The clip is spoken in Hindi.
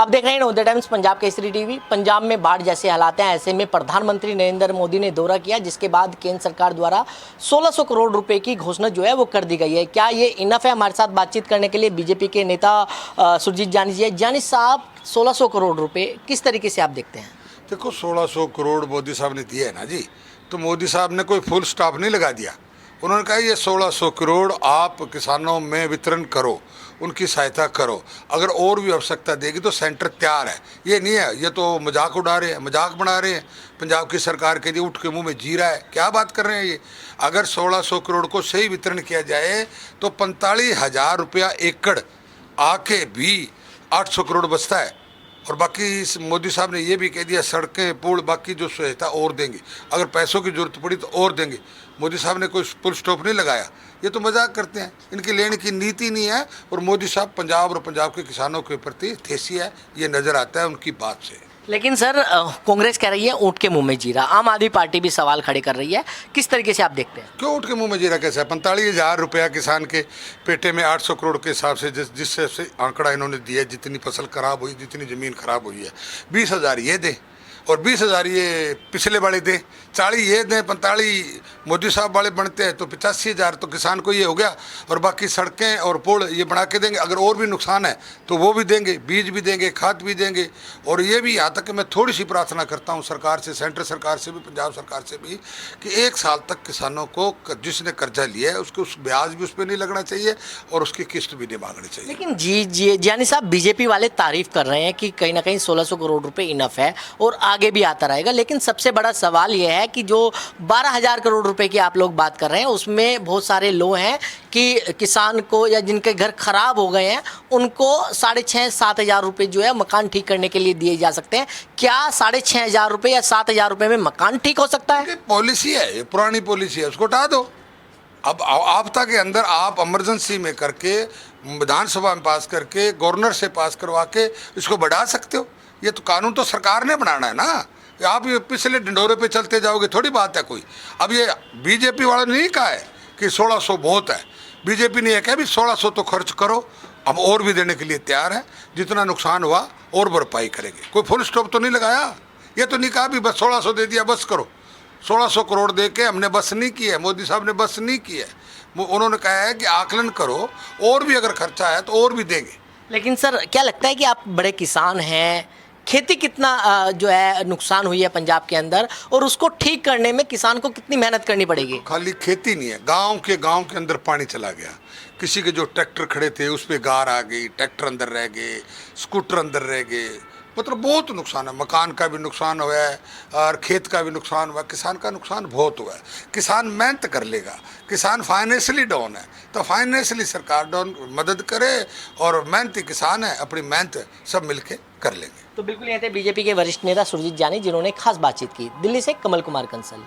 आप देख रहे हैं नवोदय टाइम्स पंजाब केसरी टीवी। पंजाब में बाढ़ जैसे हालात हैं, ऐसे में प्रधानमंत्री नरेंद्र मोदी ने दौरा किया, जिसके बाद केंद्र सरकार द्वारा 1600 करोड़ रुपए की घोषणा जो है वो कर दी गई है। क्या ये इनफ है? हमारे साथ बातचीत करने के लिए बीजेपी के नेता सुरजीत जानी जी है। जानी साहब, 1600 करोड़ रुपए किस तरीके से आप देखते हैं? देखो, 1600 करोड़ मोदी साहब ने दिए है ना जी, तो मोदी साहब ने कोई फुल स्टॉप नहीं लगा दिया। उन्होंने कहा ये 1600 करोड़ आप किसानों में वितरण करो, उनकी सहायता करो, अगर और भी आवश्यकता देगी तो सेंटर तैयार है। ये नहीं है, ये तो मजाक उड़ा रहे हैं, मजाक बना रहे हैं। पंजाब की सरकार के लिए उठ के मुंह में जी रहा है, क्या बात कर रहे हैं ये। अगर 1600 करोड़ को सही वितरण किया जाए तो 45,000 रुपया एकड़ आके भी 800 करोड़ बचता है। और बाकी इस मोदी साहब ने ये भी कह दिया सड़कें पुल बाकी जो सहायता और देंगे, अगर पैसों की जरूरत पड़ी तो और देंगे। मोदी साहब ने कोई फुल स्टॉप नहीं लगाया। ये तो मजाक करते हैं, इनकी लेने की नीति नहीं है। और मोदी साहब पंजाब और पंजाब के किसानों के प्रति ठेसी है, ये नज़र आता है उनकी बात से। लेकिन सर, कांग्रेस कह रही है ऊँट के मुंह में जीरा, आम आदमी पार्टी भी सवाल खड़े कर रही है। किस तरीके से आप देखते हैं? क्यों ऊँट के मुंह में जीरा कैसा है? 45,000 रुपया किसान के पेटे में 800 करोड़ के हिसाब से जिससे आंकड़ा इन्होंने दिया, जितनी फसल खराब हुई, जितनी ज़मीन खराब हुई है, 20,000 ये दें और 20,000 ये पिछले वाले दें, 40 ये दें, 45 मोदी साहब वाले बनते हैं तो 85,000 तो किसान को ये हो गया। और बाकी सड़कें और पुल ये बना के देंगे, अगर और भी नुकसान है तो वो भी देंगे, बीज भी देंगे, खाद भी देंगे। और ये भी यहाँ तक कि मैं थोड़ी सी प्रार्थना करता हूँ सरकार से, सेंट्रल सरकार से भी, पंजाब सरकार से भी, कि 1 साल तक किसानों को जिसने कर्जा लिया है उसको उस ब्याज भी उस पर नहीं लगना चाहिए और उसकी किस्त भी नहीं मांगनी चाहिए। लेकिन जी जानी साहब, बीजेपी वाले तारीफ कर रहे हैं कि कहीं ना कहीं 1600 करोड़ रुपए इनफ है और आगे भी आता रहेगा। लेकिन सबसे बड़ा सवाल यह है कि जो 12,000 करोड़ रुपए की आप लोग बात कर रहे हैं, उसमें बहुत सारे लोग हैं कि किसान को या जिनके घर खराब हो गए हैं उनको 6,500-7,000 रुपए जो है मकान ठीक करने के लिए दिए जा सकते हैं। क्या 6,500 रुपए या 7,000 रुपए में मकान ठीक हो सकता है? पॉलिसी है, ये पुरानी पॉलिसी है, उसको हटा दो। अब आपदा के अंदर आप इमरजेंसी में करके, विधानसभा में पास करके, गवर्नर से पास करवा के इसको बढ़ा सकते हो। ये तो कानून तो सरकार ने बनाना है ना। आप ये पिछले ढिंडोरे पे चलते जाओगे, थोड़ी बात है कोई। अब ये बीजेपी वालों ने नहीं कहा है कि 1600 बहुत है। बीजेपी ने यह कहा भी 1600 तो खर्च करो, हम और भी देने के लिए तैयार हैं, जितना नुकसान हुआ और भरपाई करेंगे। कोई फुल स्टॉप तो नहीं लगाया। ये तो नहीं कहा भी बस 1600 दे दिया बस करो। 1600 करोड़ दे के हमने बस नहीं की है, मोदी साहब ने बस नहीं की है। उन्होंने कहा है कि आकलन करो, और भी अगर खर्चा है तो और भी देंगे। लेकिन सर, क्या लगता है कि आप बड़े किसान हैं, खेती कितना जो है नुकसान हुई है पंजाब के अंदर, और उसको ठीक करने में किसान को कितनी मेहनत करनी पड़ेगी? खाली खेती नहीं है, गांव के अंदर पानी चला गया। किसी के जो ट्रैक्टर खड़े थे उस पर गार आ गई, ट्रैक्टर अंदर रह गए, स्कूटर अंदर रह गए, मतलब बहुत नुकसान है। मकान का भी नुकसान हुआ है और खेत का भी नुकसान हुआ है। किसान का नुकसान बहुत हुआ है। किसान मेहनत कर लेगा, किसान फाइनेंशियली डाउन है तो फाइनेंशियली सरकार डाउन मदद करे, और मेहनती किसान है, अपनी मेहनत सब मिलके कर लेंगे। तो बिल्कुल, यहाँ थे बीजेपी के वरिष्ठ नेता सुरजीत जानी, जिन्होंने खास बातचीत की। दिल्ली से कमल कुमार कंसल।